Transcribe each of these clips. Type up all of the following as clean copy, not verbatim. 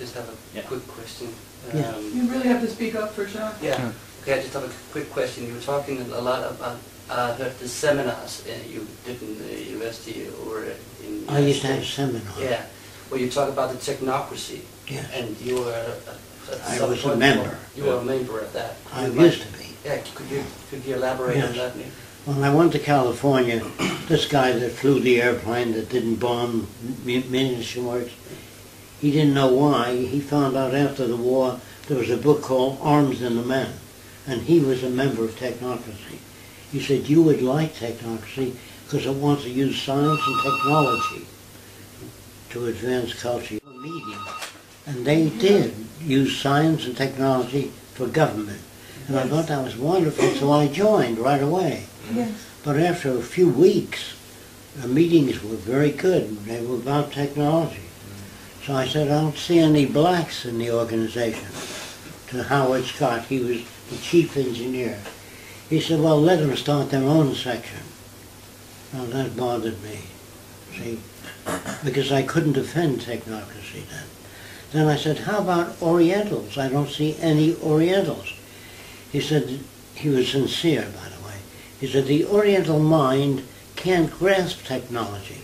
just have a quick question. You really have to speak up for Jacques. Yeah. Okay, I just have a quick question. You were talking a lot about the seminars you did in the university or in... I used to have seminars. Yeah, where you talk about the technocracy. Yes. And you were... I was a member. You were a member of that. I used to be. Yeah, could you elaborate on that? When I went to California, this guy that flew the airplane that didn't bomb munition works, he didn't know why. He found out after the war there was a book called Arms and the Men, and he was a member of technocracy. He said, you would like technocracy because it wants to use science and technology to advance culture. Meeting. And they did use science and technology for government. And I thought that was wonderful, so I joined right away. Yes. But after a few weeks, the meetings were very good. They were about technology. So I said, I don't see any blacks in the organization. To Howard Scott, he was the chief engineer. He said, well, let them start their own section. Now that bothered me, see, because I couldn't defend technocracy then. Then I said, how about Orientals? I don't see any Orientals. He said, he was sincere, by the way. He said, the Oriental mind can't grasp technology.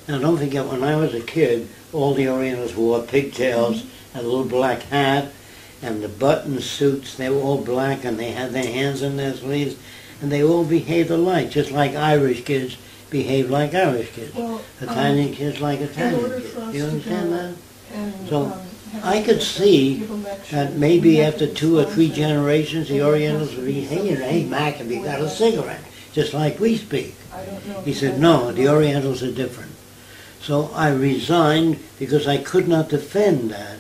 Now don't forget, when I was a kid, all the Orientals wore pigtails, and a little black hat, and the button suits, they were all black, and they had their hands in their sleeves, and they all behaved alike, just like Irish kids behave like Irish kids. Well, Italian kids like Italian kids. Do you understand that? And, So I could see that maybe after 2 or 3 generations, the Orientals would be, hey Mac, have you got a cigarette? Just like we speak. He said, no, the Orientals are different. So I resigned because I could not defend that.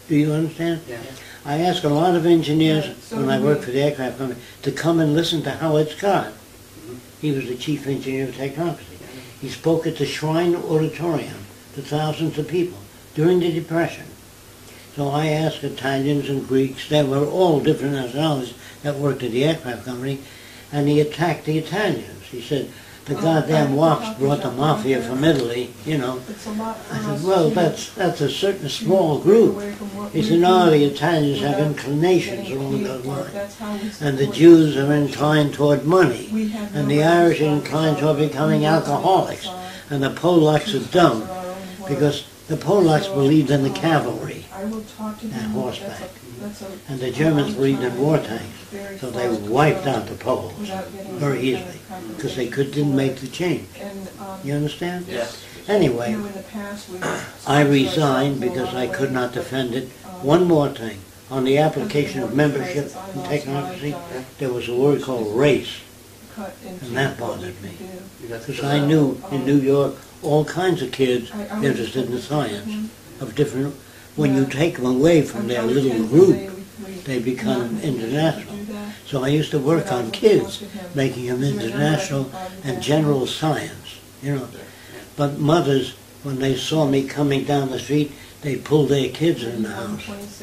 Do you understand? Yeah. I asked a lot of engineers when I worked for the aircraft company to come and listen to Howard Scott. He was the chief engineer of technocracy. He spoke at the Shrine Auditorium to thousands of people during the Depression. So I asked Italians and Greeks, they were all different nationalities that worked at the aircraft company, and he attacked the Italians. He said, the goddamn WAPs brought the mafia from Italy, you know. I said, well, that's a certain small group. He said, no, the Italians have inclinations along those lines. And the Jews are inclined toward money. And the Irish are inclined toward becoming alcoholics. And the Polacks are dumb, because the Polacks believed in the cavalry and horseback. And the Germans believed in war tanks. So they wiped out the Poles very easily, because they didn't make the change. You understand? Yes. Anyway, I resigned because I could not defend it. One more thing. On the application of membership in technocracy, there was a word called race. And that bothered me. Because I knew in New York all kinds of kids interested in science of different. When you take them away from their little group, they become international. So I used to work on kids, making them international and general science, you know. But mothers, when they saw me coming down the street, they pulled their kids in the house.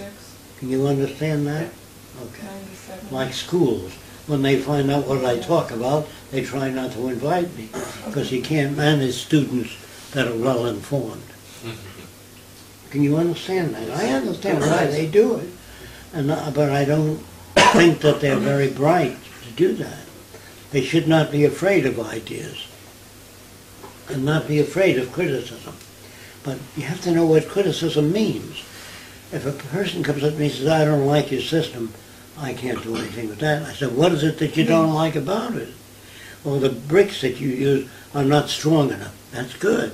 Can you understand that? Okay. Like schools. When they find out what I talk about, they try not to invite me, because you can't manage students that are well informed. Can you understand that? I understand why they do it, but I don't think that they're very bright to do that. They should not be afraid of ideas and not be afraid of criticism. But you have to know what criticism means. If a person comes up to me and says, I don't like your system, I can't do anything with that. I said, what is it that you don't like about it? Well, the bricks that you use are not strong enough. That's good.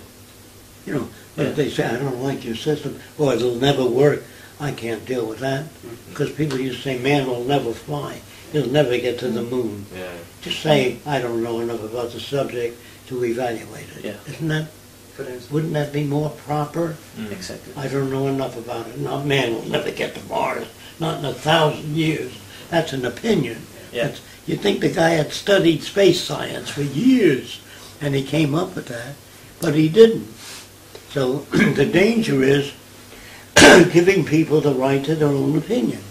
You know, but if they say, I don't like your system, or it'll never work, I can't deal with that. Because people used to say, man will never fly. He'll never get to the moon. Yeah. Just say, I don't know enough about the subject to evaluate it. Yeah. Isn't that, wouldn't that be more proper? Exactly. I don't know enough about it. No, man will never get to Mars. Not in 1,000 years. That's an opinion. Yeah. You think the guy had studied space science for years, and he came up with that, but he didn't. So the danger is giving people the right to their own opinion.